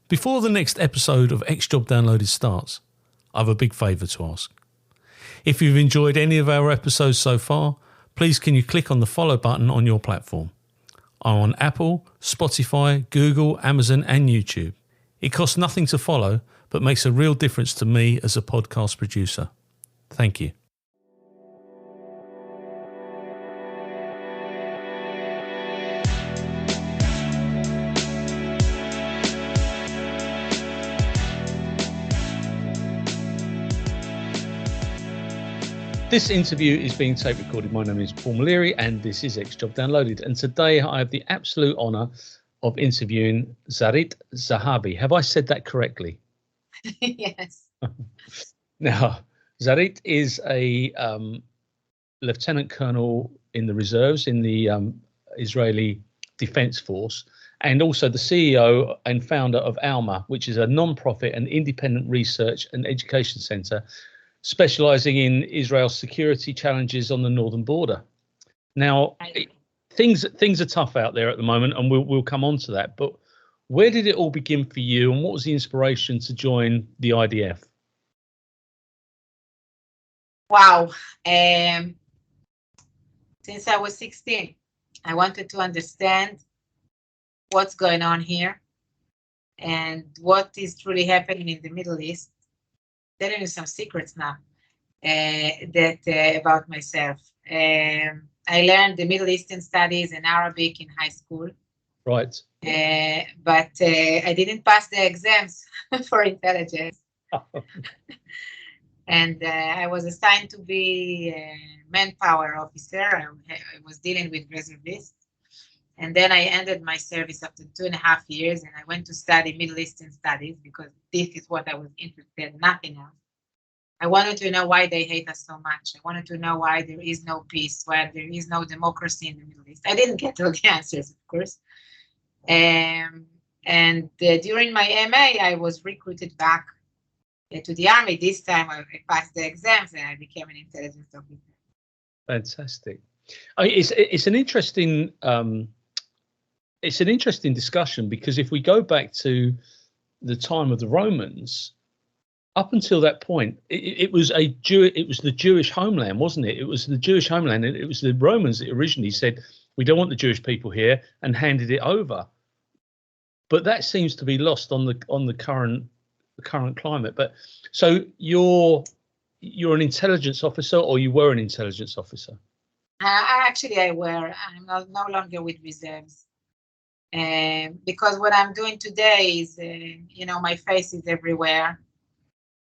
Before the next episode of X-Job Downloaded starts, I have a big favour to ask. If you've enjoyed any of our episodes so far, please can you click on the follow button on your platform. I'm on Apple, Spotify, Google, Amazon and YouTube. It costs nothing to follow, but makes a real difference to me as a podcast producer. Thank you. This interview is being tape recorded. My name is Paul Maleary and this is X-Job Downloaded. And today I have the absolute honour of interviewing Sarit Zehavi. Have I said that correctly? Yes. Now, Sarit is a lieutenant colonel in the reserves in the Israeli Defence Force, and also the CEO and founder of Alma, which is a non-profit and independent research and education centre specialising in Israel's security challenges on the northern border. Now, things are tough out there at the moment, and we'll come on to that. But where did it all begin for you, and what was the inspiration to join the IDF? Wow. Since I was 16, I wanted to understand what's going on here and what is truly happening in the Middle East. Telling you some secrets now about myself. I learned the Middle Eastern studies and Arabic in high school. Right. But I didn't pass the exams for intelligence. And I was assigned to be a manpower officer. I was dealing with reservists. And then I ended my service after 2.5 years, and I went to study Middle Eastern studies because this is what I was interested in, nothing else. I wanted to know why they hate us so much. I wanted to know why there is no peace, why there is no democracy in the Middle East. I didn't get all the answers, of course. During my MA, I was recruited back to the army. This time I passed the exams and I became an intelligence officer. Fantastic. It's an interesting discussion, because if we go back to the time of the Romans, up until that point, it was the Jewish homeland, wasn't it? It was the Jewish homeland, and it was the Romans that originally said, we don't want the Jewish people here, and handed it over. But that seems to be lost on the current climate. But so you're an intelligence officer, or you were an intelligence officer? I'm no longer with reserves. Because what I'm doing today is, my face is everywhere.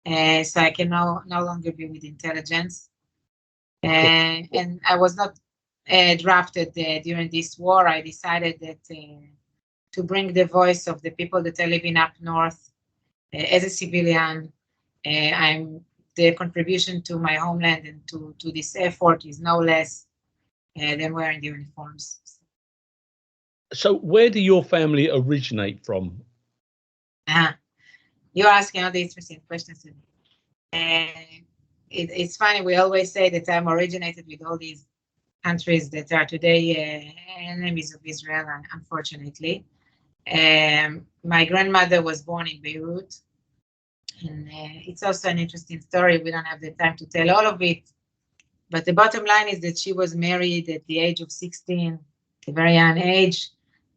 So I can no longer be with intelligence. And I was not drafted during this war. I decided that to bring the voice of the people that are living up north as a civilian. The contribution to my homeland and to this effort is no less than wearing the uniforms. So where do your family originate from? You're asking all the interesting questions. It's funny, we always say that I'm originated with all these countries that are today enemies of Israel, unfortunately. My grandmother was born in Beirut. And it's also an interesting story. We don't have the time to tell all of it. But the bottom line is that she was married at the age of 16, a very young age,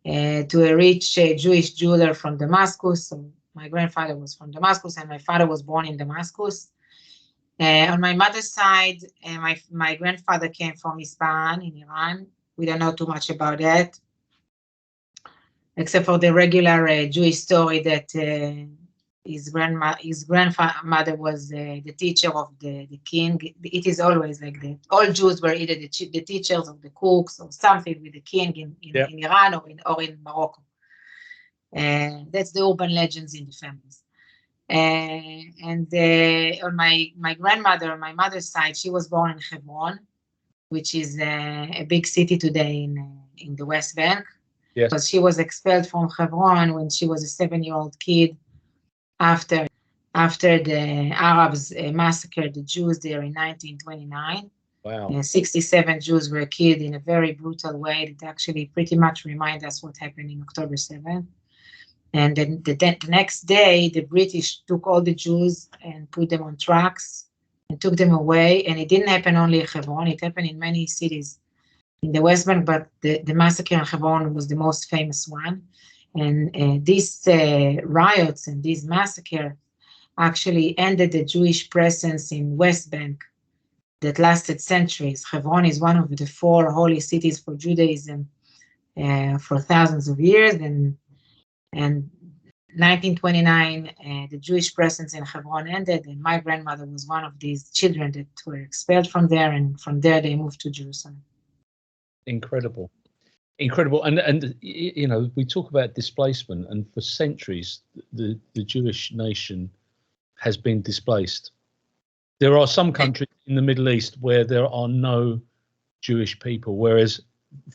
to a rich Jewish jeweler from Damascus. So my grandfather was from Damascus, and my father was born in Damascus. On my mother's side, my grandfather came from Isfahan in Iran. We don't know too much about that, except for the regular Jewish story that his grandmother was the teacher of the king. It is always like that. All Jews were either the teachers or the cooks or something with the king in Iran or in Morocco. That's the urban legends in the families. On my grandmother, on my mother's side, she was born in Hebron, which is a big city today in the West Bank. Yes. Because she was expelled from Hebron when she was a 7-year-old kid after the Arabs massacred the Jews there in 1929. Wow. 67 Jews were killed in a very brutal way that actually pretty much remind us what happened in October 7th. And then the next day, the British took all the Jews and put them on trucks and took them away. And it didn't happen only in Hebron, it happened in many cities in the West Bank, but the massacre in Hebron was the most famous one. And these riots and these massacre actually ended the Jewish presence in West Bank that lasted centuries. Hebron is one of the 4 holy cities for Judaism for thousands of years. And 1929, the Jewish presence in Hebron ended, and my grandmother was one of these children that were expelled from there, and from there they moved to Jerusalem. Incredible. And you know, we talk about displacement, and for centuries the Jewish nation has been displaced. There are some countries in the Middle East where there are no Jewish people, whereas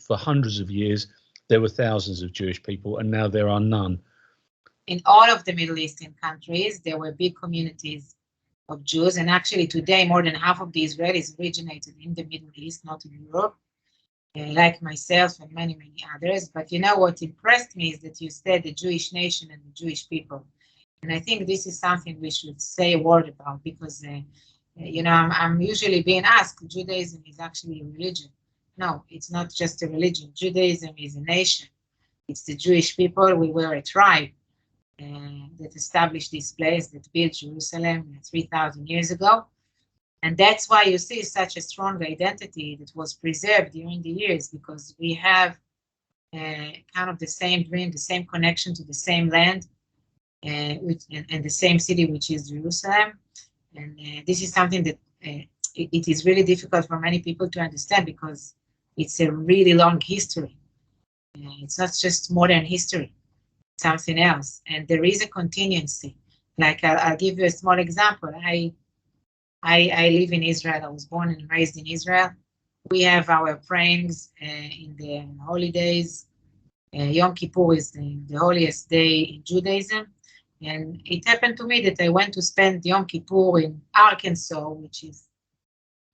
for hundreds of years there were thousands of Jewish people, and now there are none. In all of the Middle Eastern countries, there were big communities of Jews, and actually today more than half of the Israelis originated in the Middle East, not in Europe, like myself and many, many others. But you know what impressed me is that you said the Jewish nation and the Jewish people. And I think this is something we should say a word about, because you know, I'm usually being asked, Judaism is actually a religion. No, it's not just a religion. Judaism is a nation. It's the Jewish people. We were a tribe that established this place, that built Jerusalem 3,000 years ago. And that's why you see such a strong identity that was preserved during the years, because we have kind of the same dream, the same connection to the same land, and the same city, which is Jerusalem. And this is something that it is really difficult for many people to understand, because it's a really long history. It's not just modern history, it's something else. And there is a continuity. Like I'll give you a small example. I live in Israel. I was born and raised in Israel. We have our prayings in the holidays. Yom Kippur is the holiest day in Judaism. And it happened to me that I went to spend Yom Kippur in Arkansas, which is,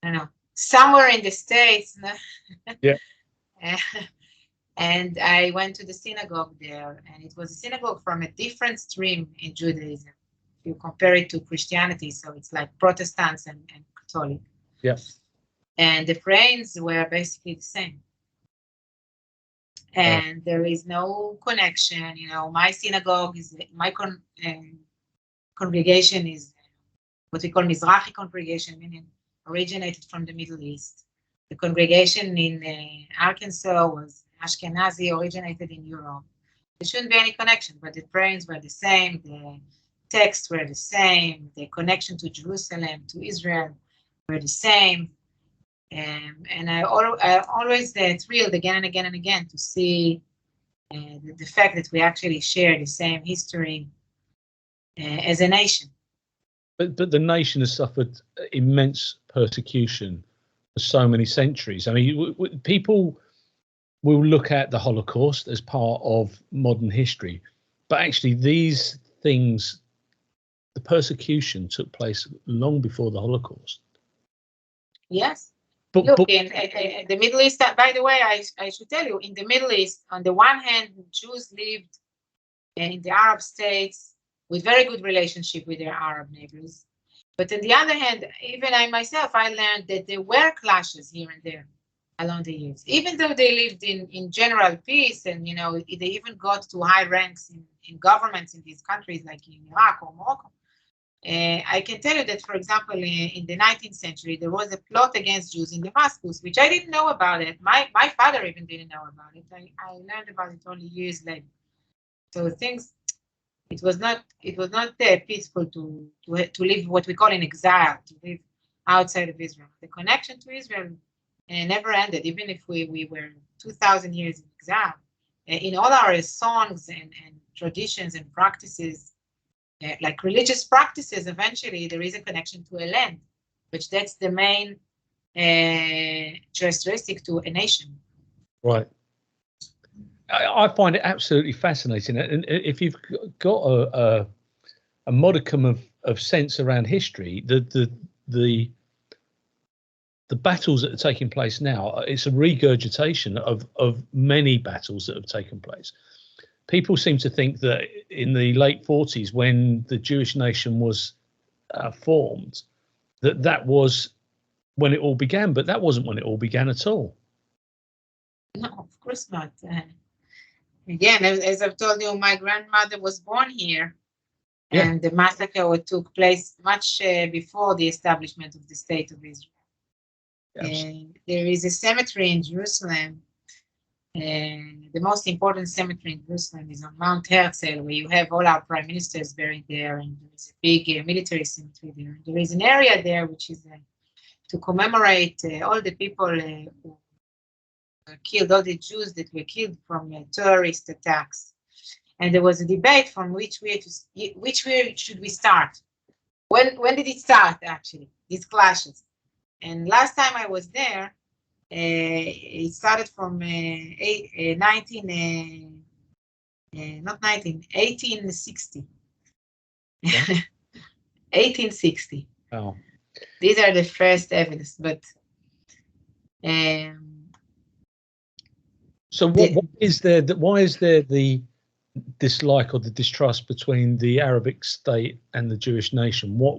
I don't know, somewhere in the States. Yeah. And I went to the synagogue there, and it was a synagogue from a different stream in Judaism. If you compare it to Christianity, so it's like Protestants and Catholic. Yes. And the prayers were basically the same. And there is no connection. You know, my synagogue is, my congregation is what we call Mizrahi congregation, meaning originated from the Middle East. The congregation in Arkansas was Ashkenazi, originated in Europe. There shouldn't be any connection, but the prayers were the same, the texts were the same, the connection to Jerusalem, to Israel were the same. And I always thrilled again and again and again to see the fact that we actually share the same history as a nation. But the nation has suffered immense persecution for so many centuries. I mean, people will look at the Holocaust as part of modern history, but actually these things, the persecution took place long before the Holocaust. Yes. Look, in the Middle East, by the way, I should tell you, in the Middle East, on the one hand, Jews lived in the Arab states with very good relationship with their Arab neighbors. But on the other hand, even I myself, I learned that there were clashes here and there along the years. Even though they lived in general peace, and, you know, they even got to high ranks in governments in these countries, like in Iraq or Morocco. I can tell you that, for example, in the 19th century, there was a plot against Jews in Damascus, which I didn't know about it. My father even didn't know about it. I learned about it only years later. So things, it was not peaceful to live what we call in exile, to live outside of Israel. The connection to Israel never ended, even if we were 2,000 years in exile. In all our songs and traditions and practices, like religious practices, eventually there is a connection to a land, which that's the main characteristic to a nation. Right. I find it absolutely fascinating, and if you've got a modicum of sense around history, the battles that are taking place now, it's a regurgitation of many battles that have taken place. people seem to think that in the late 40s, when the Jewish nation was formed, that was when it all began, but that wasn't when it all began at all. No, of course not. Again, as I've told you, my grandmother was born here, and the massacre took place much before the establishment of the State of Israel. There is a cemetery in Jerusalem. The most important cemetery in Jerusalem is on Mount Herzl, where you have all our prime ministers buried there, and there is a big military cemetery there. There is an area there which is to commemorate all the people who were killed, all the Jews that were killed from terrorist attacks. And there was a debate from which way should we start. When did it start, actually, these clashes? And last time I was there, it started from 1860. Yeah. 1860. Oh. These are the first evidence, but so what is there? Why is there the dislike or the distrust between the Arabic state and the Jewish nation? What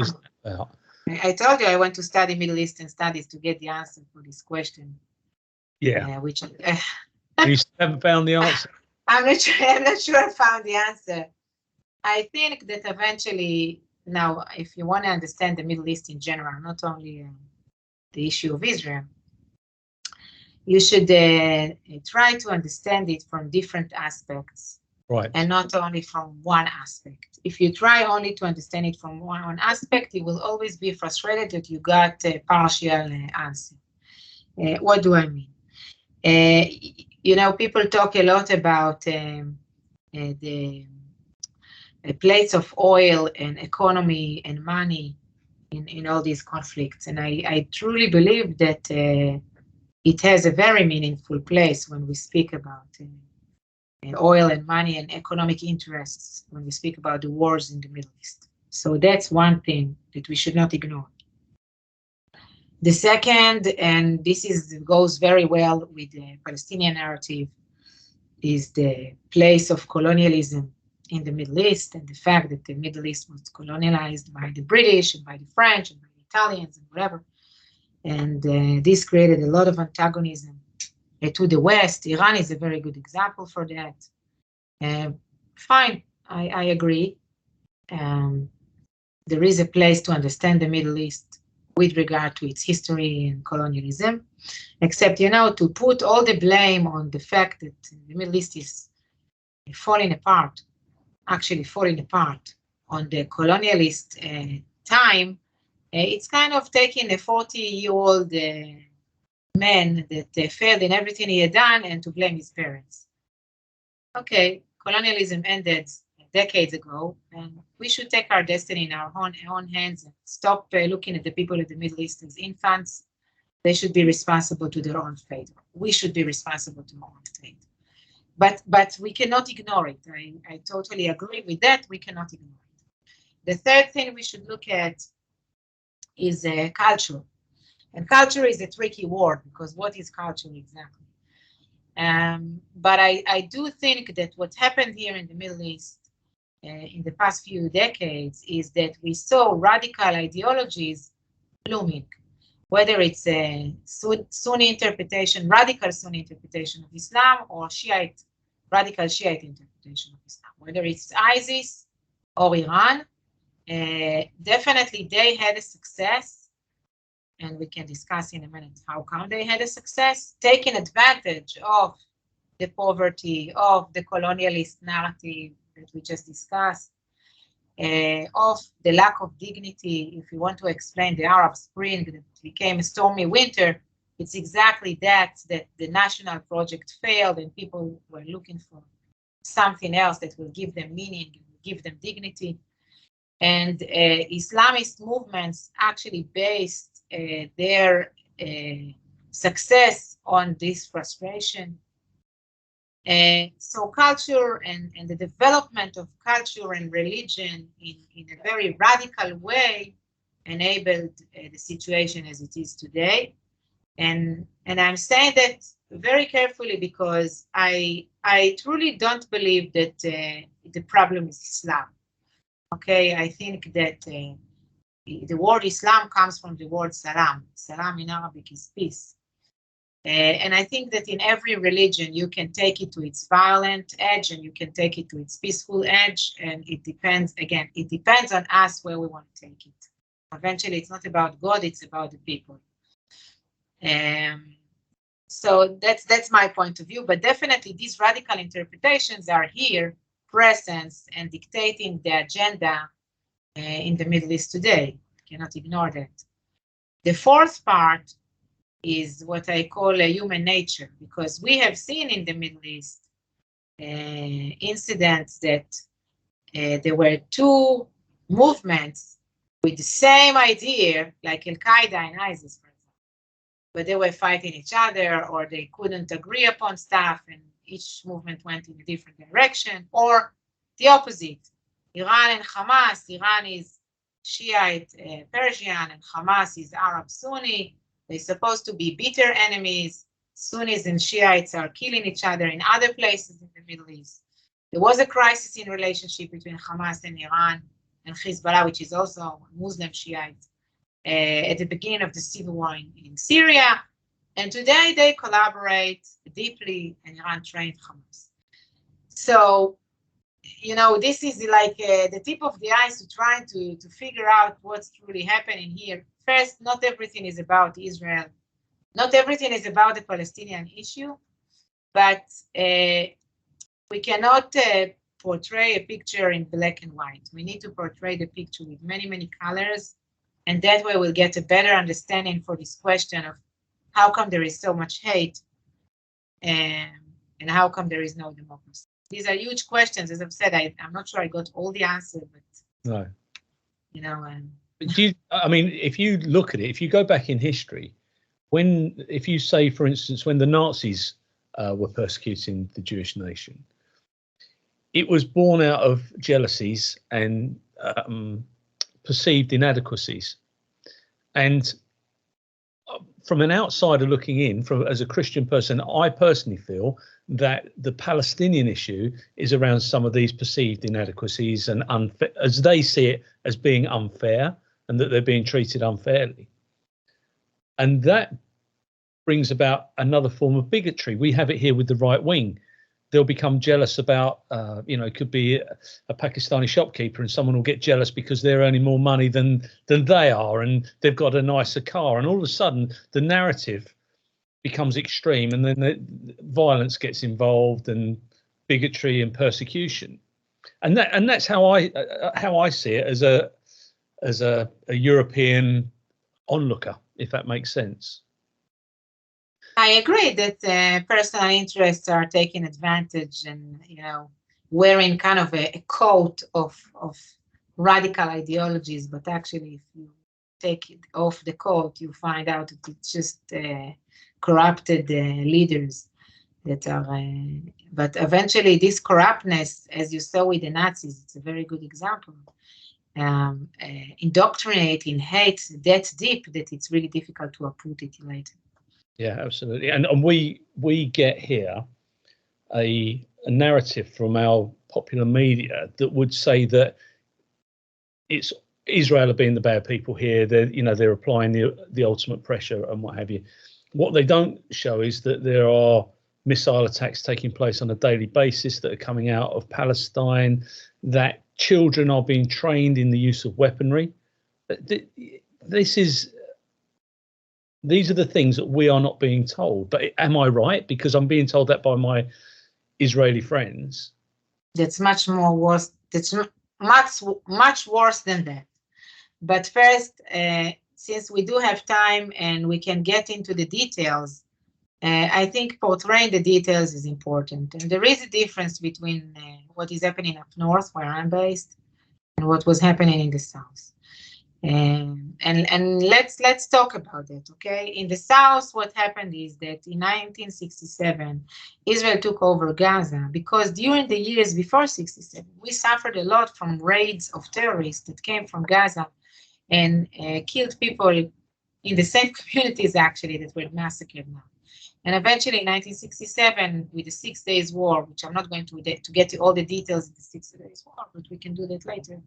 is that about? I told you I went to study Middle Eastern studies to get the answer for this question. Yeah. Which You still haven't found the answer. I'm not sure I found the answer. I think that eventually, now, if you want to understand the Middle East in general, not only the issue of Israel, you should try to understand it from different aspects. Right. And not only from one aspect. If you try only to understand it from one aspect, you will always be frustrated that you got a partial answer. What do I mean? People talk a lot about the place of oil and economy and money in all these conflicts. And I truly believe that it has a very meaningful place when we speak about oil and money and economic interests, when we speak about the wars in the Middle East. So that's one thing that we should not ignore. The second, and this goes very well with the Palestinian narrative, is the place of colonialism in the Middle East, and the fact that the Middle East was colonialized by the British and by the French and by the Italians and whatever. And this created a lot of antagonism to the West. Iran is a very good example for that. Fine, I agree. There is a place to understand the Middle East with regard to its history and colonialism, except, to put all the blame on the fact that the Middle East is falling apart on the colonialist time. It's kind of taking a 40-year-old man that failed in everything he had done and to blame his parents. Okay, colonialism ended decades ago, and we should take our destiny in our own hands and stop looking at the people in the Middle East as infants. They should be responsible to their own fate. We should be responsible to our own fate. But we cannot ignore it. I totally agree with that. We cannot ignore it. The third thing we should look at is culture. And culture is a tricky word, because what is culture exactly? But I do think that what happened here in the Middle East in the past few decades is that we saw radical ideologies blooming, whether it's a Sunni interpretation, radical Sunni interpretation of Islam, or radical Shiite interpretation of Islam, whether it's ISIS or Iran. Definitely they had a success, and we can discuss in a minute how come they had a success, taking advantage of the poverty, of the colonialist narrative that we just discussed, of the lack of dignity. If you want to explain the Arab Spring that became a stormy winter, it's exactly that the national project failed and people were looking for something else that will give them meaning and give them dignity. And Islamist movements actually based their success on this frustration. So culture and the development of culture and religion in a very radical way enabled the situation as it is today. And I'm saying that very carefully because I truly don't believe that the problem is Islam. Okay, I think that the word Islam comes from the word salam. Salam in Arabic is peace. And I think that in every religion, you can take it to its violent edge and you can take it to its peaceful edge. And it depends, again, it depends on us where we want to take it. Eventually, it's not about God, it's about the people. So that's my point of view. But definitely, these radical interpretations are here, present, and dictating the agenda in the Middle East today. Cannot ignore that. The fourth part is what I call a human nature, because we have seen in the Middle East incidents that there were two movements with the same idea, like Al-Qaeda and ISIS, for example, but they were fighting each other or they couldn't agree upon stuff and each movement went in a different direction, or the opposite, Iran and Hamas. Iran is Shiite Persian and Hamas is Arab Sunni. They're supposed to be bitter enemies. Sunnis and Shiites are killing each other in other places in the Middle East. There was a crisis in relationship between Hamas and Iran and Hezbollah, which is also Muslim Shiite, at the beginning of the civil war in Syria. And today they collaborate deeply and Iran trained Hamas. So, you know, this is like the tip of the ice to trying to figure out what's truly happening here. First, not everything is about Israel. Not everything is about the Palestinian issue, but we cannot portray a picture in black and white. We need to portray the picture with many, many colors, and that way we'll get a better understanding for this question of how come there is so much hate and how come there is no democracy. These are huge questions. As I've said, I'm not sure I got all the answers, but no, you know. I mean, if you look at it, if you go back in history, if you say, for instance, when the Nazis were persecuting the Jewish nation, it was born out of jealousies and perceived inadequacies. And from an outsider looking in, as a Christian person, I personally feel that the Palestinian issue is around some of these perceived inadequacies and unfair, as they see it, as being unfair and that they're being treated unfairly. And that brings about another form of bigotry. We have it here with the right wing. They'll become jealous about, it could be a Pakistani shopkeeper and someone will get jealous because they're earning more money than they are and they've got a nicer car. And all of a sudden, the narrative becomes extreme and then the violence gets involved and bigotry and persecution. And that's how I see it as a European onlooker, if that makes sense. I agree that personal interests are taking advantage and, wearing kind of a coat of radical ideologies. But actually, if you take it off the coat, you find out that it's just corrupted leaders that are. But eventually, this corruptness, as you saw with the Nazis, it's a very good example. Indoctrinating hate that deep that it's really difficult to uproot it later. Yeah, absolutely. And we get here a narrative from our popular media that would say that it's Israel are being the bad people here. They're applying the ultimate pressure and what have you. What they don't show is that there are missile attacks taking place on a daily basis that are coming out of Palestine, that children are being trained in the use of weaponry. These are the things that we are not being told. But am I right? Because I'm being told that by my Israeli friends. That's much more worse. That's much worse than that. But first, since we do have time and we can get into the details, I think portraying the details is important. And there is a difference between what is happening up north, where I'm based, and what was happening in the south. And let's talk about it, okay? In the south, what happened is that in 1967, Israel took over Gaza because during the years before 67, we suffered a lot from raids of terrorists that came from Gaza and killed people in the same communities actually that were massacred now. And eventually in 1967, with the 6 Days War, which I'm not going to get to all the details of the 6 Days War, but we can do that later,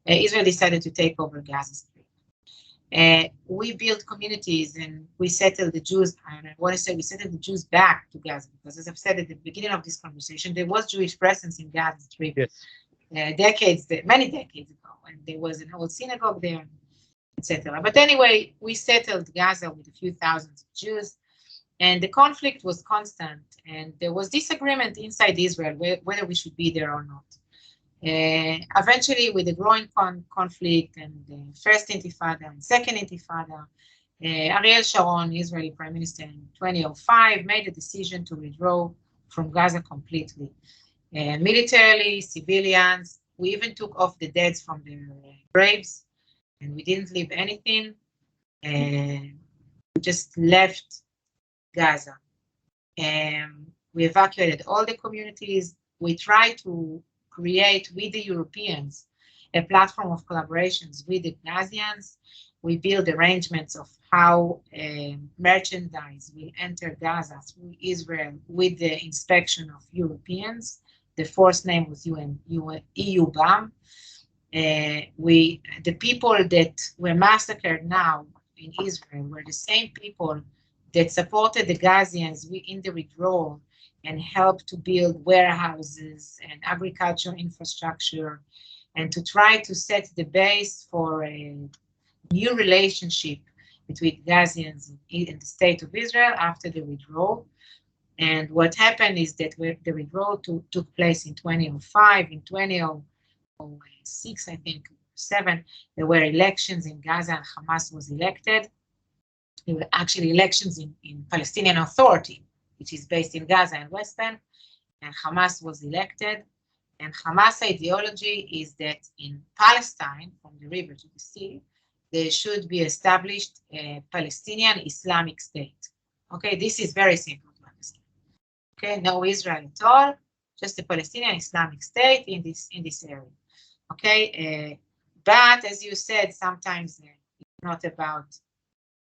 Israel decided to take over Gaza Strip. We built communities and we settled the Jews, and I want to say we settled the Jews back to Gaza, because as I've said at the beginning of this conversation, there was Jewish presence in Gaza Strip. Yes. Many decades ago, and there was an old synagogue there, etc. But anyway, we settled Gaza with a few thousands of Jews, and the conflict was constant, and there was disagreement inside Israel whether we should be there or not. Eventually, with the growing conflict and the first Intifada and second Intifada, Ariel Sharon, Israeli Prime Minister in 2005, made a decision to withdraw from Gaza completely. Militarily, civilians, we even took off the deads from their graves, and we didn't leave anything. We just left Gaza. We evacuated all the communities. We tried to create with the Europeans a platform of collaborations with the Gazians. We built arrangements of how merchandise will enter Gaza through Israel with the inspection of Europeans. The force name was EU-BAM. The people that were massacred now in Israel were the same people that supported the Gazians in the withdrawal and helped to build warehouses and agricultural infrastructure, and to try to set the base for a new relationship between Gazians and the state of Israel after the withdrawal. And what happened is that the withdrawal took place in 2005. In 2006, I think, 7, there were elections in Gaza and Hamas was elected. There were actually elections in Palestinian Authority, which is based in Gaza and West Bank, and Hamas was elected. And Hamas ideology is that in Palestine, from the river to the sea, there should be established a Palestinian Islamic State. Okay, this is very simple to understand. Okay, no Israel at all, just a Palestinian Islamic State in this area. Okay, but as you said, sometimes it's not about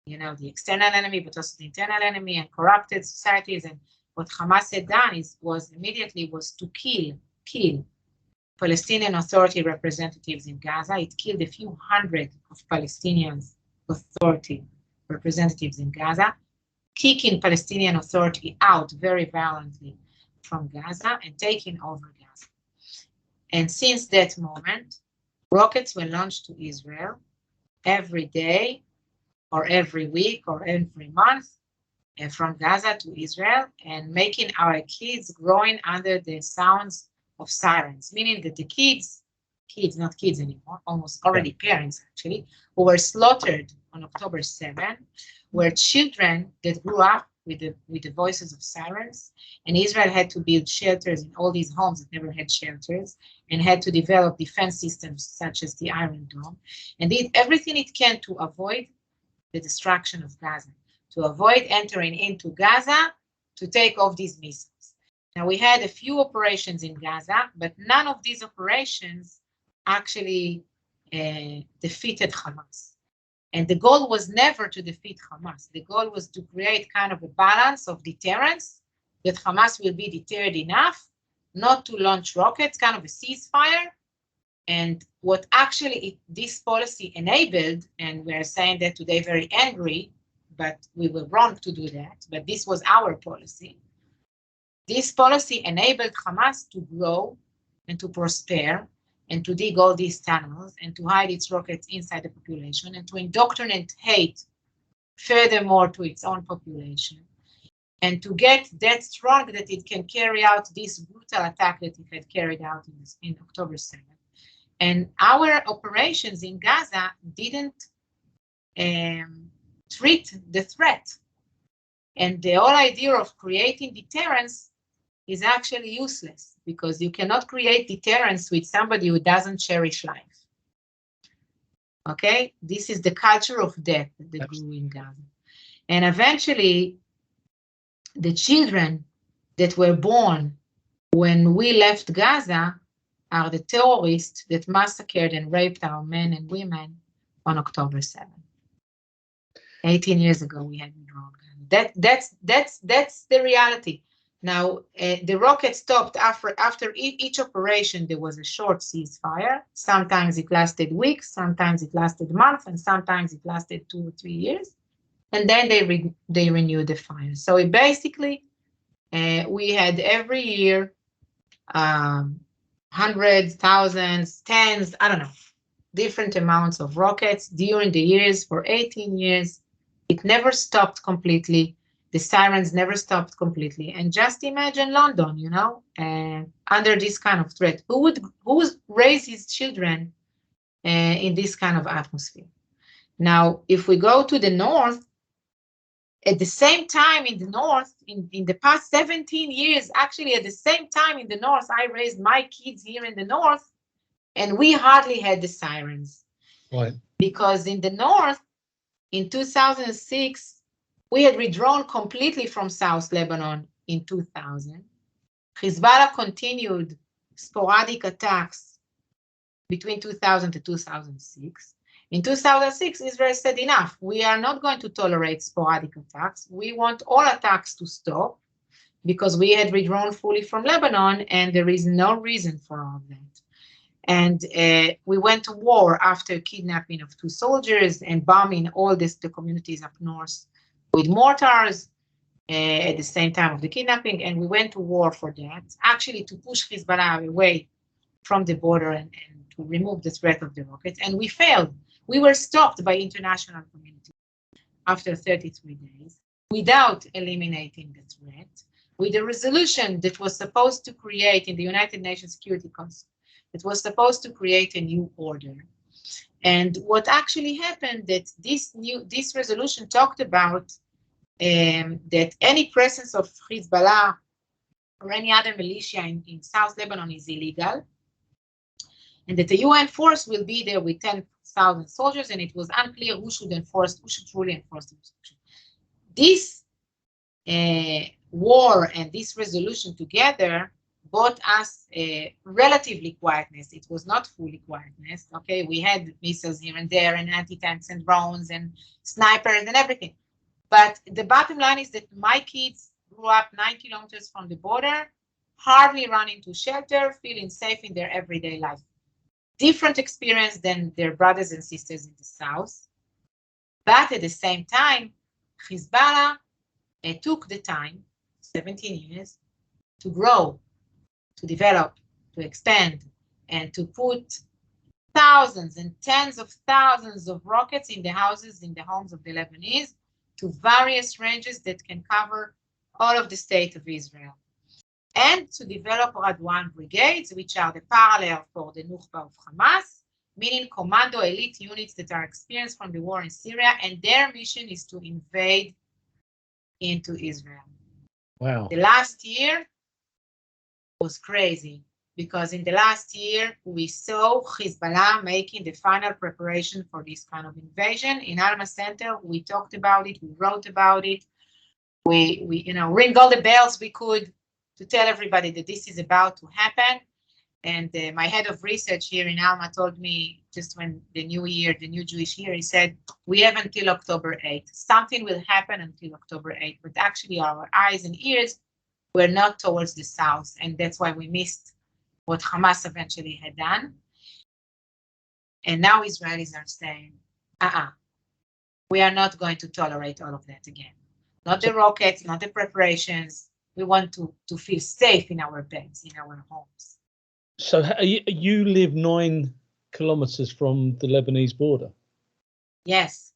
the external enemy, but also the internal enemy and corrupted societies. And what Hamas had done was to kill Palestinian Authority representatives in Gaza. It killed a few hundred of Palestinian Authority representatives in Gaza, kicking Palestinian Authority out very violently from Gaza and taking over Gaza. And since that moment, rockets were launched to Israel every day, or every week, or every month, from Gaza to Israel, and making our kids growing under the sounds of sirens, meaning that the kids, not kids anymore, almost already parents actually, who were slaughtered on October 7, were children that grew up with the voices of sirens, and Israel had to build shelters in all these homes that never had shelters, and had to develop defense systems such as the Iron Dome, and did everything it can to avoid the destruction of Gaza, to avoid entering into Gaza, to take off these missiles. Now, we had a few operations in Gaza, but none of these operations actually defeated Hamas. And the goal was never to defeat Hamas. The goal was to create kind of a balance of deterrence, that Hamas will be deterred enough not to launch rockets, kind of a ceasefire. And what actually this policy enabled, and we're saying that today very angry, but we were wrong to do that, but this was our policy. This policy enabled Hamas to grow and to prosper and to dig all these tunnels and to hide its rockets inside the population and to indoctrinate hate furthermore to its own population, and to get that strong that it can carry out this brutal attack that it had carried out in October 7th. And our operations in Gaza didn't treat the threat. And the whole idea of creating deterrence is actually useless, because you cannot create deterrence with somebody who doesn't cherish life. Okay, this is the culture of death that grew in Gaza. And eventually, the children that were born when we left Gaza are the terrorists that massacred and raped our men and women on October 7. 18 years ago, we had withdrawn Gaza. That's the reality. Now, the rocket stopped after each operation. There was a short ceasefire. Sometimes it lasted weeks, sometimes it lasted months, and sometimes it lasted 2 or 3 years. And then they renewed the fire. So it basically, we had every year hundreds, thousands, tens, I don't know, different amounts of rockets during the years for 18 years. It never stopped completely. The sirens never stopped completely. And just imagine London, you know, under this kind of threat. Who would raise his children in this kind of atmosphere? Now, if we go to the north, at the same time in the north, in the past 17 years, actually at the same time in the north, I raised my kids here in the north, and we hardly had the sirens. Right. Because in the north, in 2006, we had withdrawn completely from South Lebanon in 2000. Hezbollah continued sporadic attacks between 2000 to 2006. In 2006, Israel said, enough, we are not going to tolerate sporadic attacks. We want all attacks to stop because we had withdrawn fully from Lebanon and there is no reason for all of that. And we went to war after kidnapping of 2 soldiers and bombing all the communities up north with mortars at the same time of the kidnapping. And we went to war for that, actually to push Hezbollah away from the border and to remove the threat of the rockets. And we failed. We were stopped by international community after 33 days without eliminating the threat, with a resolution that was supposed to create in the United Nations Security Council. It was supposed to create a new order. And what actually happened that this resolution talked about that any presence of Hezbollah or any other militia in South Lebanon is illegal, and that the UN force will be there with 10,000 soldiers, and it was unclear who should truly enforce the resolution. This war and this resolution together brought us relatively quietness. It was not fully quietness, okay? We had missiles here and there and anti-tanks and drones and snipers and everything. But the bottom line is that my kids grew up 9 kilometers from the border, hardly run into shelter, feeling safe in their everyday life. Different experience than their brothers and sisters in the south. But at the same time, Hezbollah took the time, 17 years, to grow, to develop, to expand, and to put thousands and tens of thousands of rockets in the houses, in the homes of the Lebanese, to various ranges that can cover all of the state of Israel. And to develop Radwan brigades, which are the parallel for the Nukhba of Hamas, meaning commando elite units that are experienced from the war in Syria, and their mission is to invade into Israel. Wow. The last year was crazy, because in the last year, we saw Hezbollah making the final preparation for this kind of invasion. In Alma Center, we talked about it, we wrote about it, we ring all the bells we could to tell everybody that this is about to happen. And my head of research here in Alma told me just when the new Jewish year, he said, we have until October 8th. Something will happen until October 8th, but actually our eyes and ears were not towards the south. And that's why we missed what Hamas eventually had done. And now Israelis are saying, we are not going to tolerate all of that again. Not the rockets, not the preparations. We want to feel safe in our beds, in our homes. So you live 9 kilometers from the Lebanese border? Yes.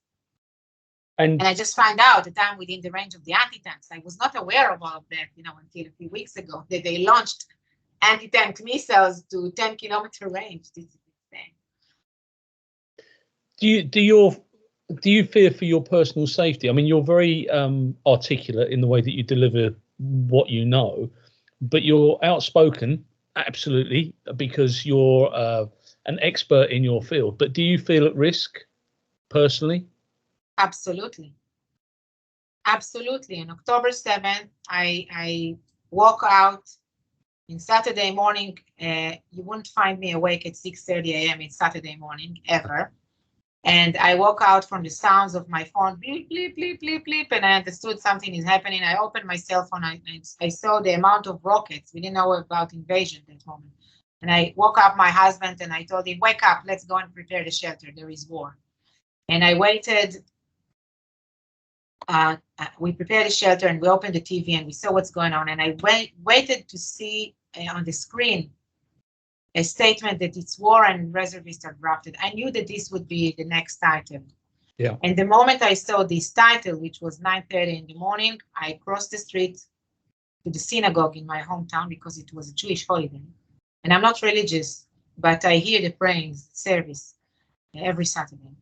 And I just found out that I'm within the range of the anti-tanks. I was not aware of all of that, until a few weeks ago, that they launched anti-tank missiles to 10-kilometer range. This is insane. Do you fear for your personal safety? I mean, you're very articulate in the way that you deliver what you know, but you're outspoken, absolutely, because you're an expert in your field. But do you feel at risk personally? Absolutely. Absolutely. On October 7th, I walk out in Saturday morning. You won't find me awake at 6:30 a.m. It's Saturday morning, ever. And I woke out from the sounds of my phone, bleep, bleep, bleep, bleep, bleep, and I understood something is happening. I opened my cell phone, I saw the amount of rockets. We didn't know about invasion at that moment. And I woke up my husband and I told him, wake up, let's go and prepare the shelter. There is war. And I waited. We prepared the shelter and we opened the TV and we saw what's going on. And I waited to see on the screen a statement that it's war and reservists are drafted. I knew that this would be the next title. Yeah. And the moment I saw this title, which was 9:30 in the morning, I crossed the street to the synagogue in my hometown because it was a Jewish holiday. And I'm not religious, but I hear the praying service every Saturday.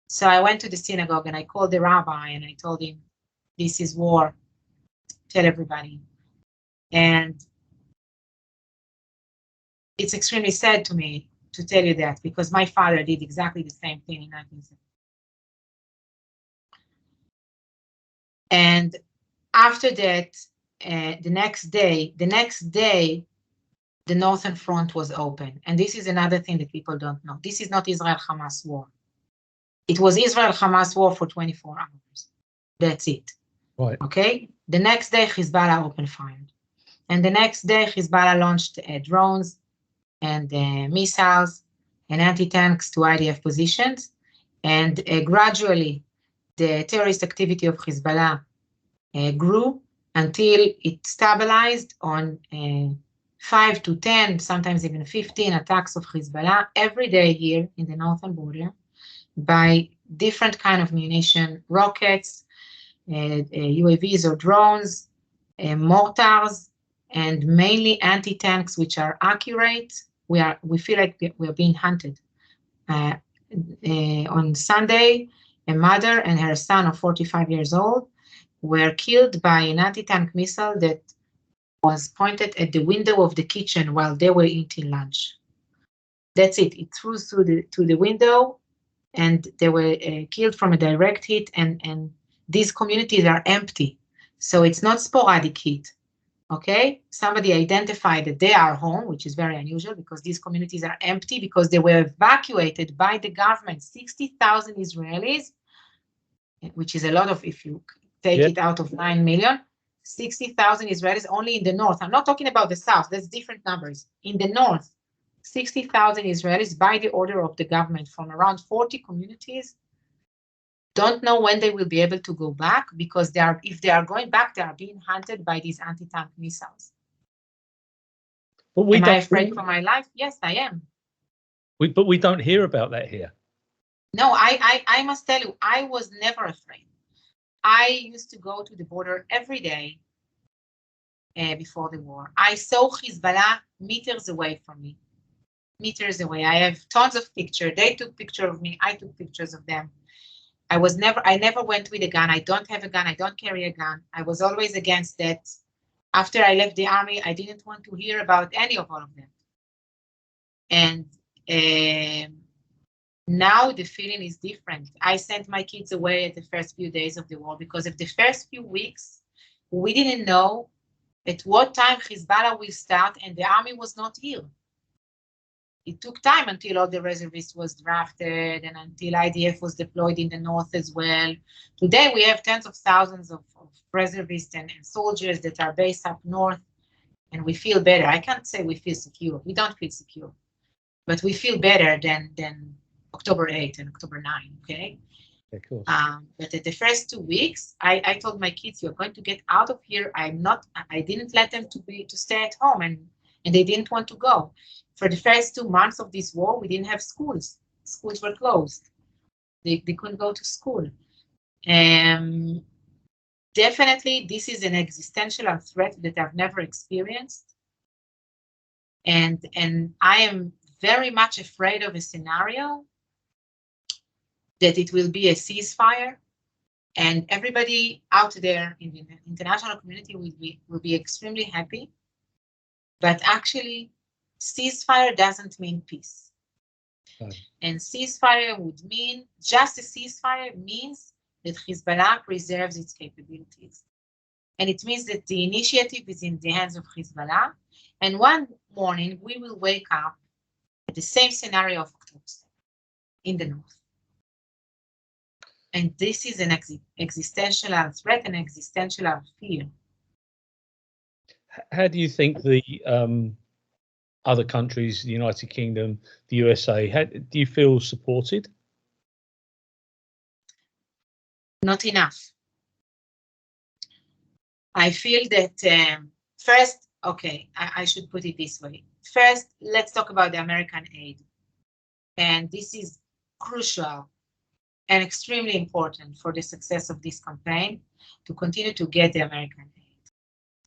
So I went to the synagogue and I called the rabbi and I told him, this is war. Tell everybody. And it's extremely sad to me to tell you that because my father did exactly the same thing in 1970. And after that, the next day, the Northern Front was open. And this is another thing that people don't know. This is not Israel-Hamas war. It was Israel-Hamas war for 24 hours. That's it. Right. Okay? The next day, Hezbollah opened fire. And the next day, Hezbollah launched drones and missiles and anti-tanks to IDF positions. And gradually, the terrorist activity of Hezbollah grew until it stabilized on 5 to 10, sometimes even 15 attacks of Hezbollah every day here in the northern border by different kind of munition, rockets, UAVs or drones, mortars, and mainly anti-tanks, which are accurate. We feel like we are being hunted. On Sunday, a mother and her son of 45 years old were killed by an anti-tank missile that was pointed at the window of the kitchen while they were eating lunch. That's it. It threw through the window, and they were killed from a direct hit. And these communities are empty, so it's not sporadic hit. Okay, somebody identified that they are home, which is very unusual because these communities are empty because they were evacuated by the government. 60,000 Israelis, which is a lot of, if you take it out of 9 million, 60,000 Israelis only in the north. I'm not talking about the south, that's different numbers. In the north, 60,000 Israelis by the order of the government from around 40 communities don't know when they will be able to go back because if they are going back, they are being hunted by these anti-tank missiles. But am I afraid for my life? Yes, I am. But we don't hear about that here. No, I must tell you, I was never afraid. I used to go to the border every day before the war. I saw Hezbollah meters away from me. Meters away. I have tons of pictures. They took pictures of me. I took pictures of them. I never went with a gun. I don't have a gun. I don't carry a gun. I was always against that. After I left the army, I didn't want to hear about any of all of them. And now the feeling is different. I sent my kids away at the first few days of the war because of the first few weeks, we didn't know at what time Hezbollah will start and the army was not here. It took time until all the reservists was drafted and until IDF was deployed in the north as well. Today, we have tens of thousands of reservists and soldiers that are based up north, and we feel better. I can't say we feel secure. We don't feel secure, but we feel better than October 8 and October 9, okay? Of course. But at the first 2 weeks, I told my kids, you're going to get out of here. I didn't let them to stay at home, and they didn't want to go. For the first 2 months of this war, we didn't have schools. Schools were closed. They couldn't go to school. Definitely, this is an existential threat that I've never experienced. And I am very much afraid of a scenario that it will be a ceasefire, and everybody out there in the international community will be extremely happy. But actually, ceasefire doesn't mean peace. Right. And ceasefire would mean, just a ceasefire means that Hezbollah preserves its capabilities. And it means that the initiative is in the hands of Hezbollah. And one morning, we will wake up at the same scenario of October 7 in the north. And this is an existential threat and existential fear. How do you think the other countries, the United Kingdom, the USA, do you feel supported? Not enough. I feel that first, okay, I should put it this way. First, let's talk about the American aid. And this is crucial and extremely important for the success of this campaign to continue to get the American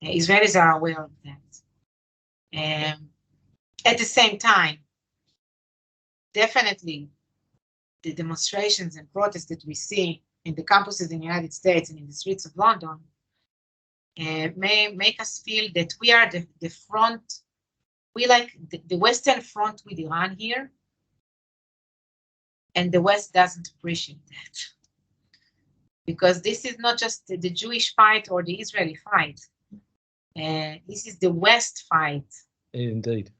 aid. Israelis are aware of that. At the same time, definitely the demonstrations and protests that we see in the campuses in the United States and in the streets of London may make us feel that we are the front, we like the Western front with Iran here, and the West doesn't appreciate that. Because this is not just the Jewish fight or the Israeli fight. This is the West fight. Indeed.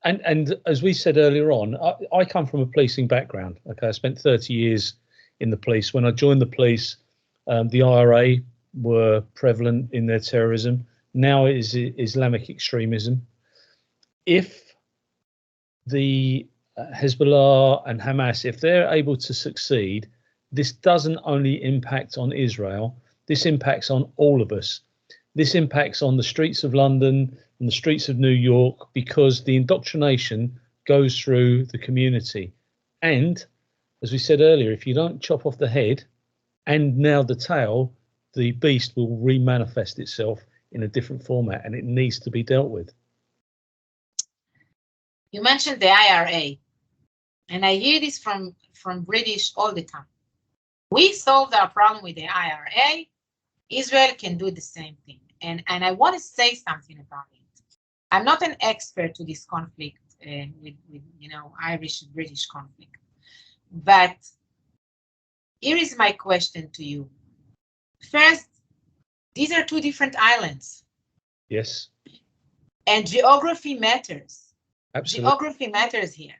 And as we said earlier on, I come from a policing background. Okay, I spent 30 years in the police. When I joined the police, the IRA were prevalent in their terrorism. Now it is Islamic extremism. If the Hezbollah and Hamas, if they're able to succeed, this doesn't only impact on Israel, this impacts on all of us. This impacts on the streets of London and the streets of New York, because the indoctrination goes through the community. And as we said earlier, if you don't chop off the head and now the tail, the beast will remanifest itself in a different format, and it needs to be dealt with. You mentioned the IRA, and I hear this from British all the time. We solved our problem with the IRA. Israel can do the same thing. And I want to say something about it. I'm not an expert to this conflict with Irish and British conflict. But here is my question to you. First, these are two different islands. Yes. And geography matters. Absolutely. Geography matters here.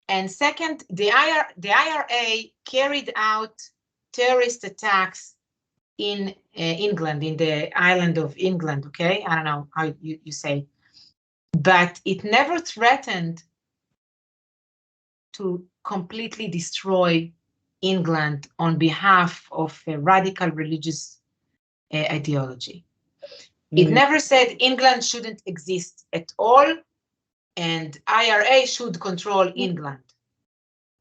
And second, the IRA carried out terrorist attacks in England, in the island of England, okay? I don't know how you say. But it never threatened to completely destroy England on behalf of a radical religious ideology. It never said England shouldn't exist at all and IRA should control England.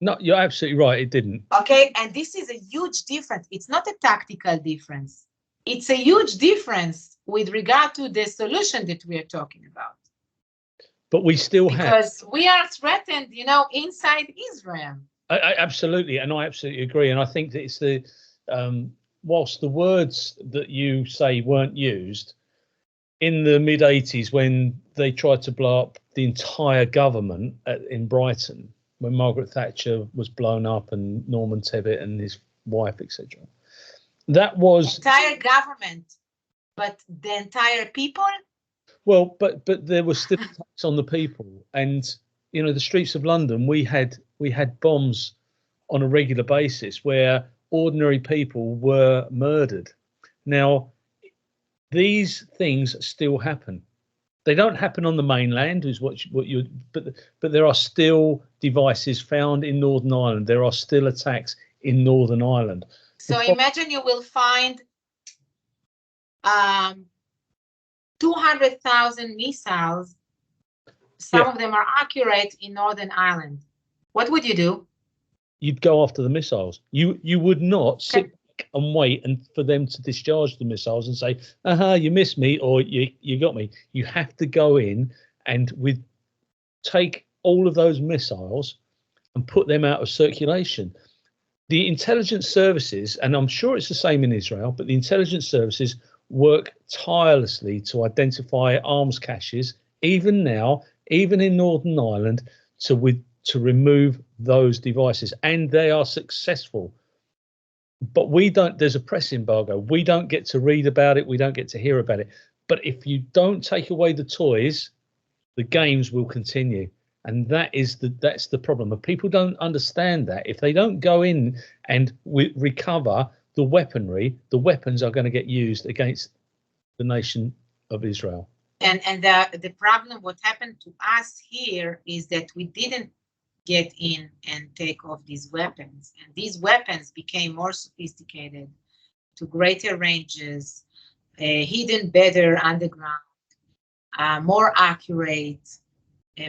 No, you're absolutely right. It didn't. Okay, and this is a huge difference. It's not a tactical difference. It's a huge difference with regard to the solution that we are talking about. But we still because we are threatened, inside Israel. Absolutely, and I absolutely agree. And I think that it's the whilst the words that you say weren't used in the mid-'80s when they tried to blow up the entire government in Brighton, when Margaret Thatcher was blown up and Norman Tebbit and his wife, etc. That was the entire government, but the entire people. Well, but there was still attacks on the people, and the streets of London. We had bombs on a regular basis where ordinary people were murdered. Now, these things still happen. They don't happen on the mainland, is but there are still devices found in Northern Ireland. There are still attacks in Northern Ireland. So imagine you will find 200,000 missiles. Some of them are accurate in Northern Ireland. What would you do? You'd go after the missiles. You would not sit back and wait for them to discharge the missiles and say, you missed me, or you got me. You have to go in and take all of those missiles and put them out of circulation. The intelligence services, and I'm sure it's the same in Israel, but the intelligence services work tirelessly to identify arms caches, even now, even in Northern Ireland, to remove those devices, and they are successful. But we don't. There's a press embargo. We don't get to read about it. We don't get to hear about it. But if you don't take away the toys, the games will continue, And that's the problem. But people don't understand that if they don't go in and recover the weaponry, the weapons are going to get used against the nation of Israel. And the problem, what happened to us here is that we didn't get in and take off these weapons. And these weapons became more sophisticated, to greater ranges, hidden better underground, more accurate,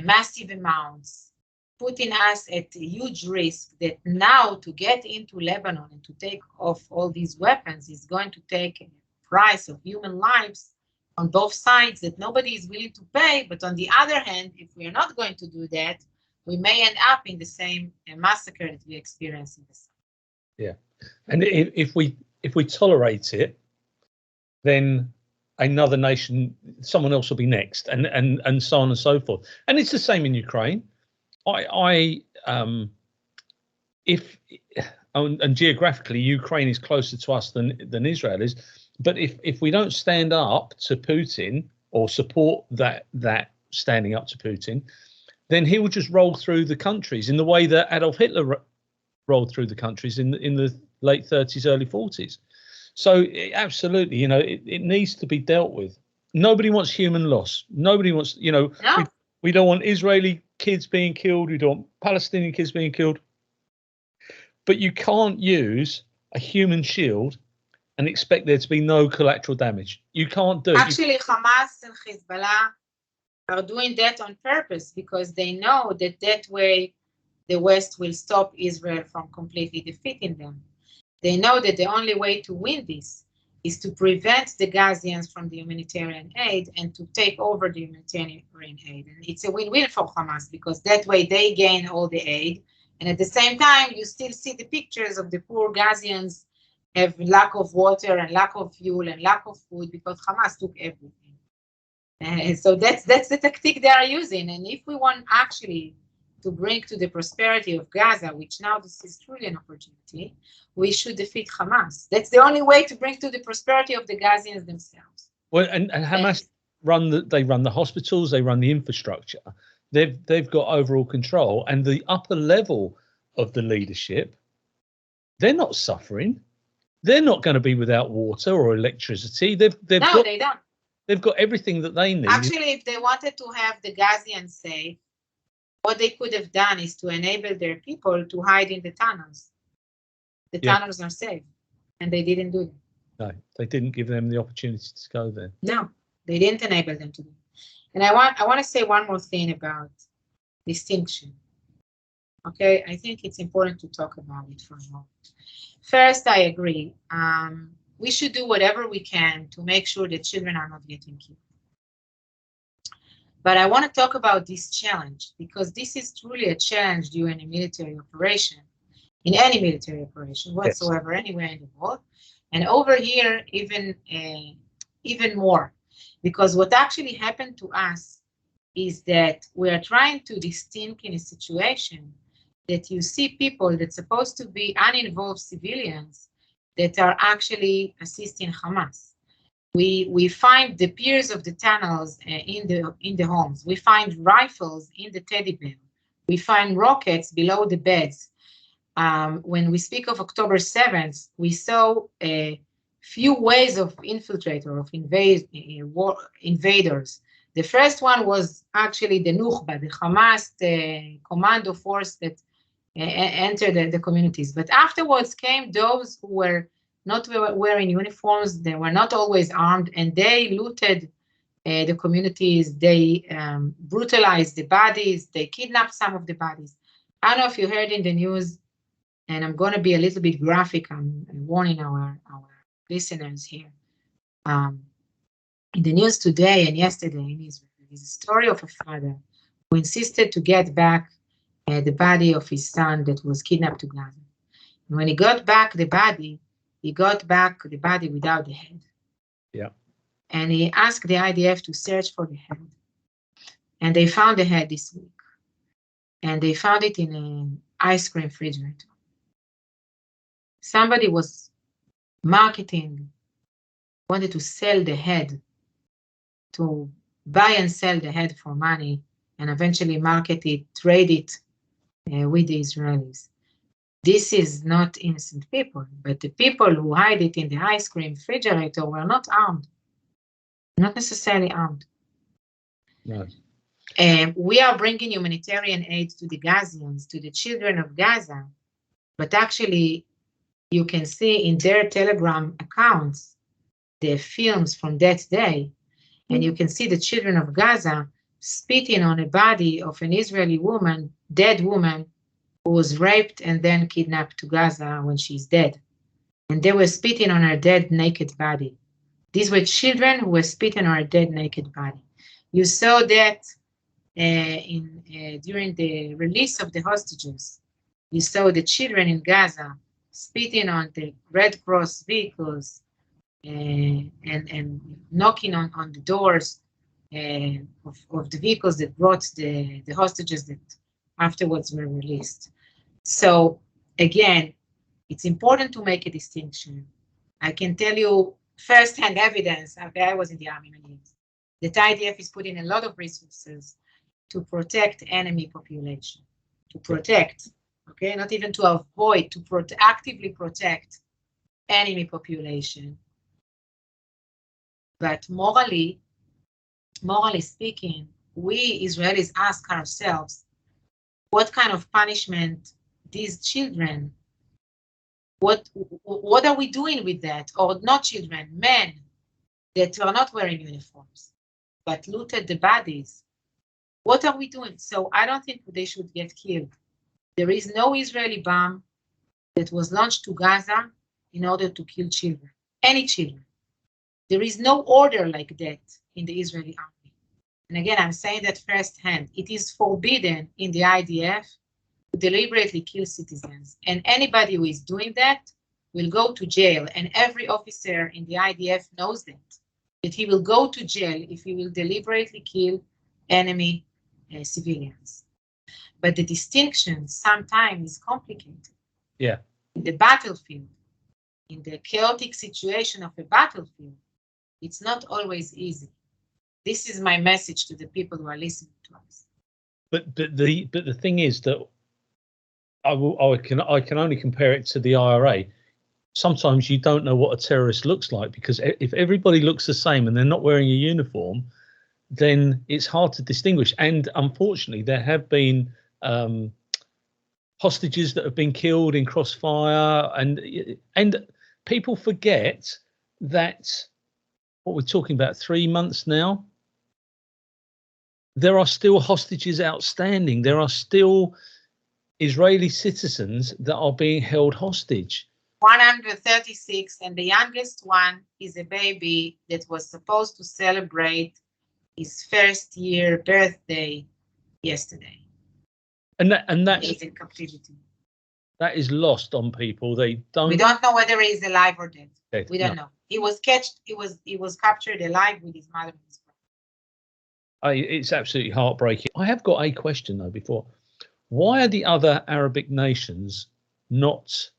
massive amounts, putting us at a huge risk that now to get into Lebanon and to take off all these weapons is going to take a price of human lives on both sides that nobody is willing to pay. But on the other hand, if we are not going to do that, we may end up in the same massacre that we experienced in the south. Yeah, and if we tolerate it, then another nation, someone else will be next, and so on and so forth. And it's the same in Ukraine. And geographically, Ukraine is closer to us than Israel is. But if we don't stand up to Putin or support that standing up to Putin, then he will just roll through the countries in the way that Adolf Hitler rolled through the countries in the late 30s, early 40s. So absolutely, it needs to be dealt with. Nobody wants human loss. Nobody wants, No. we don't want Israeli kids being killed. We don't want Palestinian kids being killed. But you can't use a human shield and expect there to be no collateral damage. You can't do it. Actually, Hamas and Hezbollah are doing that on purpose because they know that way the West will stop Israel from completely defeating them. They know that the only way to win this is to prevent the Gazians from the humanitarian aid and to take over the humanitarian aid. And it's a win-win for Hamas because that way they gain all the aid. And at the same time, you still see the pictures of the poor Gazians have lack of water and lack of fuel and lack of food because Hamas took everything. And so that's the tactic they are using. And if we want actually to bring to the prosperity of Gaza, which now this is truly an opportunity, we should defeat Hamas. That's the only way to bring to the prosperity of the Gazians themselves. Well, and Hamas run the hospitals, they run the infrastructure. They've got overall control, and the upper level of the leadership, they're not suffering. They're not going to be without water or electricity. They don't. They've got everything that they need. Actually, if they wanted to have the Gazians safe, what they could have done is to enable their people to hide in the tunnels. The tunnels are safe, and they didn't do it. No, they didn't give them the opportunity to go there. No, they didn't enable them to do it. And I want to say one more thing about distinction. Okay, I think it's important to talk about it for a moment. First, I agree. We should do whatever we can to make sure that children are not getting killed. But I want to talk about this challenge because this is truly a challenge during a military operation, in any military operation whatsoever, anywhere in the world. And over here, even more, because what actually happened to us is that we are trying to distinct in a situation that you see people that's supposed to be uninvolved civilians that are actually assisting Hamas. We find the piers of the tunnels in the homes. We find rifles in the teddy bear. We find rockets below the beds. When we speak of October 7th, we saw a few ways of infiltrator, of invaders. The first one was actually the Nukhba, the Hamas commando force that entered the communities. But afterwards came those who were not wearing uniforms, they were not always armed, and they looted the communities, they brutalized the bodies, they kidnapped some of the bodies. I don't know if you heard in the news, and I'm going to be a little bit graphic, I'm warning our listeners here. In the news today and yesterday in Israel, there's a story of a father who insisted to get back the body of his son that was kidnapped to Gaza. And when he got back the body, he got back the body without the head. Yeah. And he asked the IDF to search for the head. And they found the head this week. And they found it in an ice cream refrigerator. Somebody was marketing, wanted to sell the head, to buy and sell the head for money and eventually market it, trade it with the Israelis. This is not innocent people, but the people who hide it in the ice cream refrigerator were not armed, not necessarily armed. No. We are bringing humanitarian aid to the Gazians, to the children of Gaza, but actually you can see in their Telegram accounts the films from that day, and you can see the children of Gaza spitting on a body of an Israeli woman, dead woman, who was raped and then kidnapped to Gaza when she's dead. And they were spitting on her dead, naked body. These were children who were spitting on her dead, naked body. You saw that during the release of the hostages. You saw the children in Gaza spitting on the Red Cross vehicles and knocking on the doors of the vehicles that brought the hostages that afterwards were released. So again, it's important to make a distinction. I can tell you first-hand evidence, I was in the army many years, that IDF is putting a lot of resources to protect enemy population, to protect, okay, not even to avoid, to actively protect enemy population. But morally speaking, we Israelis ask ourselves, what kind of punishment these children, what are we doing with that? Or not children, men that are not wearing uniforms, but looted the bodies. What are we doing? So I don't think they should get killed. There is no Israeli bomb that was launched to Gaza in order to kill children, any children. There is no order like that in the Israeli army. And again, I'm saying that firsthand. It is forbidden in the IDF to deliberately kill citizens. And anybody who is doing that will go to jail. And every officer in the IDF knows that he will go to jail if he will deliberately kill enemy civilians. But the distinction sometimes is complicated. Yeah. In the battlefield, in the chaotic situation of a battlefield, it's not always easy. This is my message to the people who are listening to us. But the thing is that I can only compare it to the IRA. Sometimes you don't know what a terrorist looks like, because if everybody looks the same and they're not wearing a uniform, then it's hard to distinguish. And unfortunately, there have been hostages that have been killed in crossfire, and people forget that what we're talking about 3 months now, there are still hostages outstanding. There are still Israeli citizens that are being held hostage. 136, and the youngest one is a baby that was supposed to celebrate his first year birthday yesterday. And that's he's in captivity. That is lost on people. We don't know whether he is alive or dead. We don't know. He was captured alive with his mother and his brother. It's absolutely heartbreaking. I have got a question though before. Why are the other Arabic nations not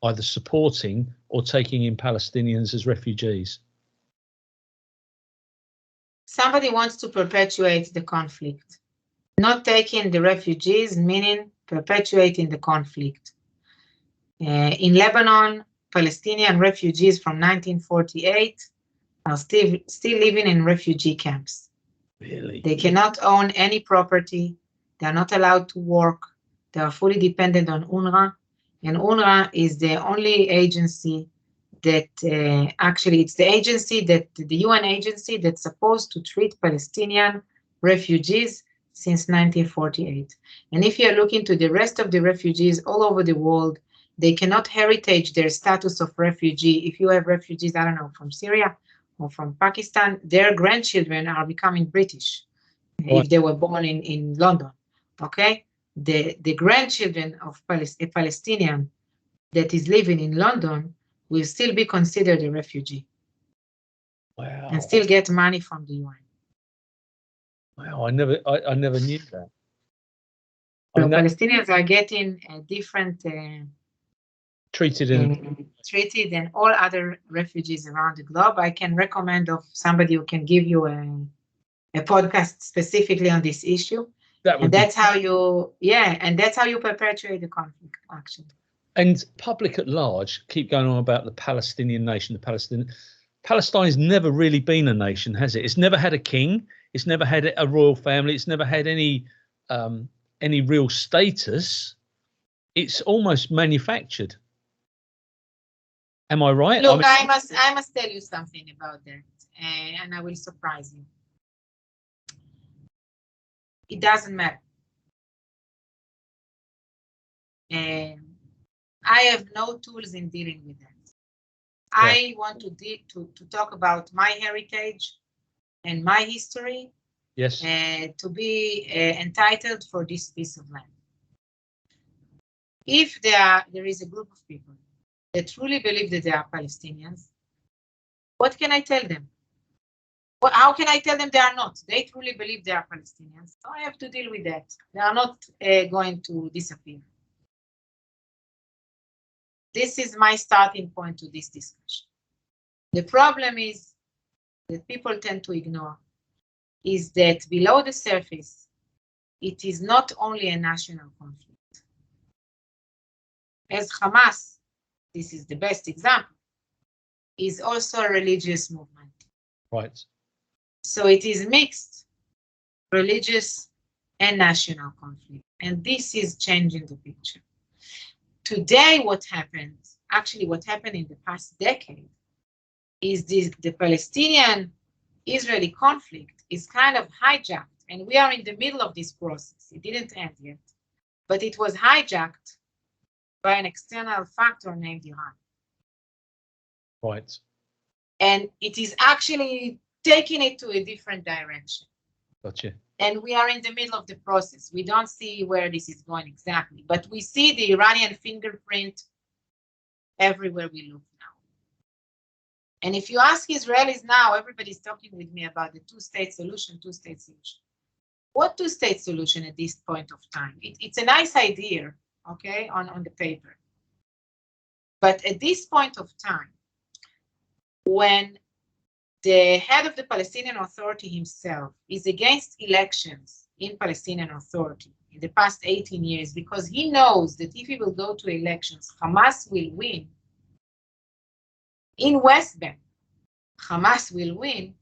either supporting or taking in Palestinians as refugees? Somebody wants to perpetuate the conflict. Not taking the refugees, meaning perpetuating the conflict. In Lebanon, Palestinian refugees from 1948 are still living in refugee camps. Really? They cannot own any property. They are not allowed to work. They are fully dependent on UNRWA. And UNRWA is the only agency that it's the agency the UN agency that's supposed to treat Palestinian refugees since 1948. And if you look into the rest of the refugees all over the world, they cannot heritage their status of refugee. If you have refugees, I don't know, from Syria or from Pakistan, their grandchildren are becoming British if they were born in London, okay? The grandchildren of a Palestinian that is living in London will still be considered a refugee. Wow. And still get money from the UN. Wow, I never knew that. So Palestinians are getting different treated than all other refugees around the globe. I can recommend of somebody who can give you a podcast specifically on this issue. That would and that's how you, and that's how you perpetuate the conflict, actually. And public at large keep going on about the Palestinian nation, Palestine's never really been a nation, has it? It's never had a king. It's never had a royal family. It's never had any real status. It's almost manufactured. Am I right? Look, I must tell you something about that, and I will surprise you. It doesn't matter. I have no tools in dealing with that. I want to talk about my heritage and my history. Yes. To be entitled for this piece of land. If there is a group of people that truly believe that they are Palestinians, what can I tell them? How can I tell them they are not? They truly believe they are Palestinians, so I have to deal with that. They are not going to disappear. This is my starting point to this discussion. The problem is that people tend to ignore is that below the surface, it is not only a national conflict. As Hamas, this is the best example, is also a religious movement. Right. So it is mixed, religious and national conflict. And this is changing the picture. Today, what happened in the past decade, is the Palestinian-Israeli conflict is kind of hijacked, and we are in the middle of this process. It didn't end yet, but it was hijacked by an external factor named Iran. Right. And it is actually taking it to a different direction. Gotcha. And we are in the middle of the process. We don't see where this is going exactly, but we see the Iranian fingerprint everywhere we look now. And if you ask Israelis now, everybody's talking with me about the two-state solution. What two-state solution at this point of time? It's a nice idea, okay, on the paper. But at this point of time, when the head of the Palestinian Authority himself is against elections in Palestinian Authority in the past 18 years, because he knows that if he will go to elections, Hamas will win. In West Bank, Hamas will win.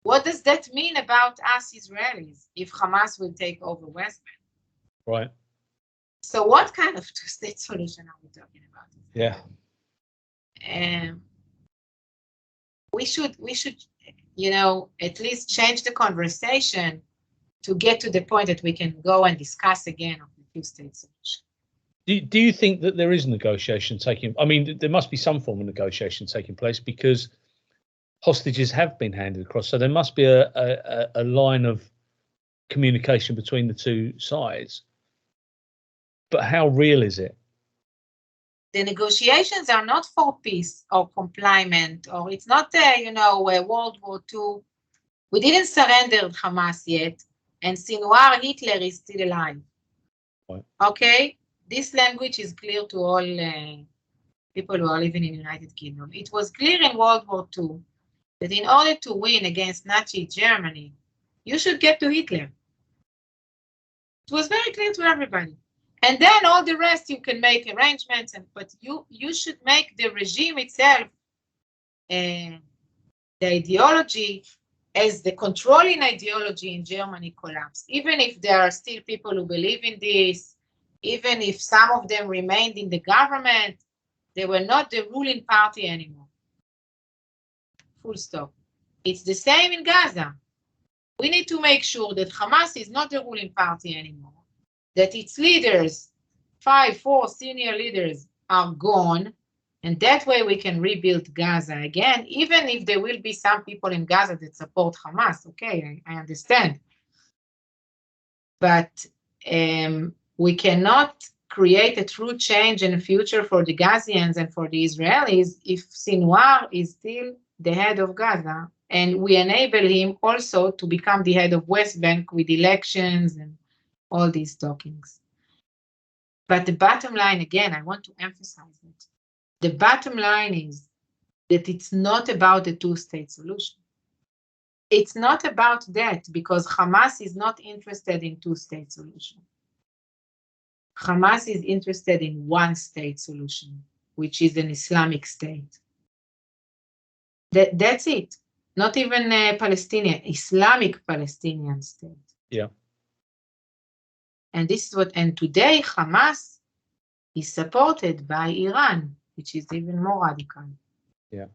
What does that mean about us Israelis if Hamas will take over West Bank? Right. So what kind of two-state solution are we talking about? Yeah. We should, at least change the conversation to get to the point that we can go and discuss again of the two-state solution. Do you think that there is negotiation taking? I mean, there must be some form of negotiation taking place because hostages have been handed across. So there must be a line of communication between the two sides. But how real is it? The negotiations are not for peace or compliance, or it's not, World War II. We didn't surrender Hamas yet, and Sinwar, Hitler is still alive. Right. Okay? This language is clear to all people who are living in the United Kingdom. It was clear in World War II that in order to win against Nazi Germany, you should get to Hitler. It was very clear to everybody. And then all the rest you can make arrangements, but you should make the regime itself, the ideology, as the controlling ideology in Germany collapse. Even if there are still people who believe in this, even if some of them remained in the government, they were not the ruling party anymore. Full stop. It's the same in Gaza. We need to make sure that Hamas is not the ruling party anymore, that its leaders, 4 senior leaders, are gone, and that way we can rebuild Gaza again, even if there will be some people in Gaza that support Hamas. Okay, I understand. But we cannot create a true change in the future for the Gazians and for the Israelis if Sinwar is still the head of Gaza, and we enable him also to become the head of West Bank with elections and all these talkings. But the bottom line, again, I want to emphasize it. The bottom line is that it's not about the two-state solution. It's not about that, because Hamas is not interested in two-state solution. Hamas is interested in one-state solution, which is an Islamic state. That's it. Not even a Palestinian, Islamic Palestinian state. Yeah. And this is what, and today Hamas is supported by Iran, which is even more radical. Yeah.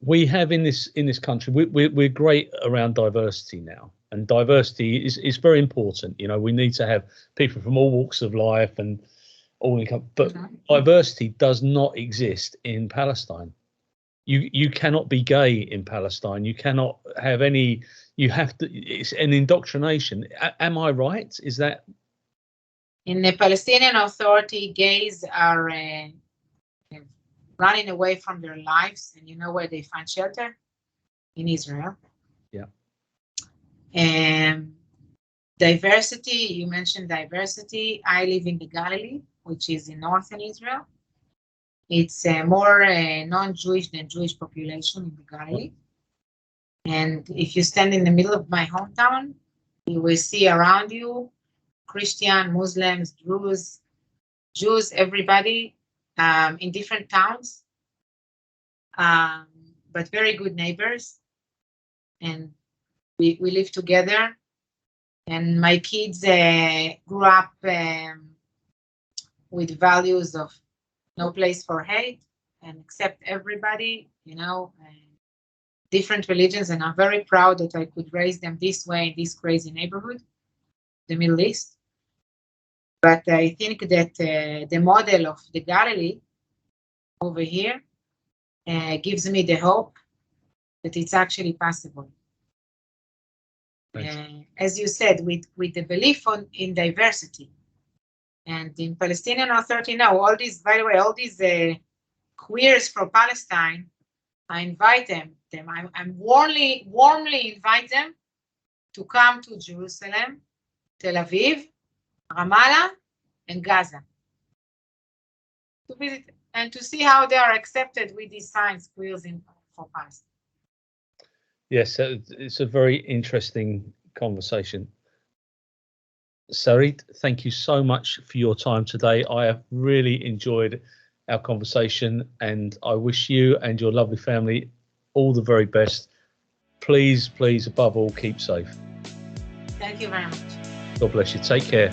We have in this country, we're great around diversity now, and diversity is very important. You know, we need to have people from all walks of life and all income, but diversity does not exist in Palestine. You cannot be gay in Palestine. You cannot have any. You have to. It's an indoctrination. Am I right? Is that? In the Palestinian Authority, gays are running away from their lives, and you know where they find shelter? In Israel. Yeah. Diversity, you mentioned diversity. I live in the Galilee, which is in northern Israel. It's more non-Jewish than Jewish population in the Galilee. And if you stand in the middle of my hometown, you will see around you Christian, Muslims, Jews, everybody in different towns, but very good neighbors. And we live together. And my kids grew up with values of no place for hate and accept everybody, you know, different religions. And I'm very proud that I could raise them this way in this crazy neighborhood, the Middle East. But I think that the model of the Galilee over here gives me the hope that it's actually possible. As you said, with the belief in diversity. And in Palestinian Authority now, all these, by the way, all these queers from Palestine, I invite them. I'm warmly invite them to come to Jerusalem, Tel Aviv, Ramallah, and Gaza to visit and to see how they are accepted with these signs, queers for Palestine. Yes, it's a very interesting conversation. Sarit, thank you so much for your time today. I have really enjoyed our conversation, and I wish you and your lovely family all the very best. Please, above all, keep safe. Thank you very much. God bless you. Take care.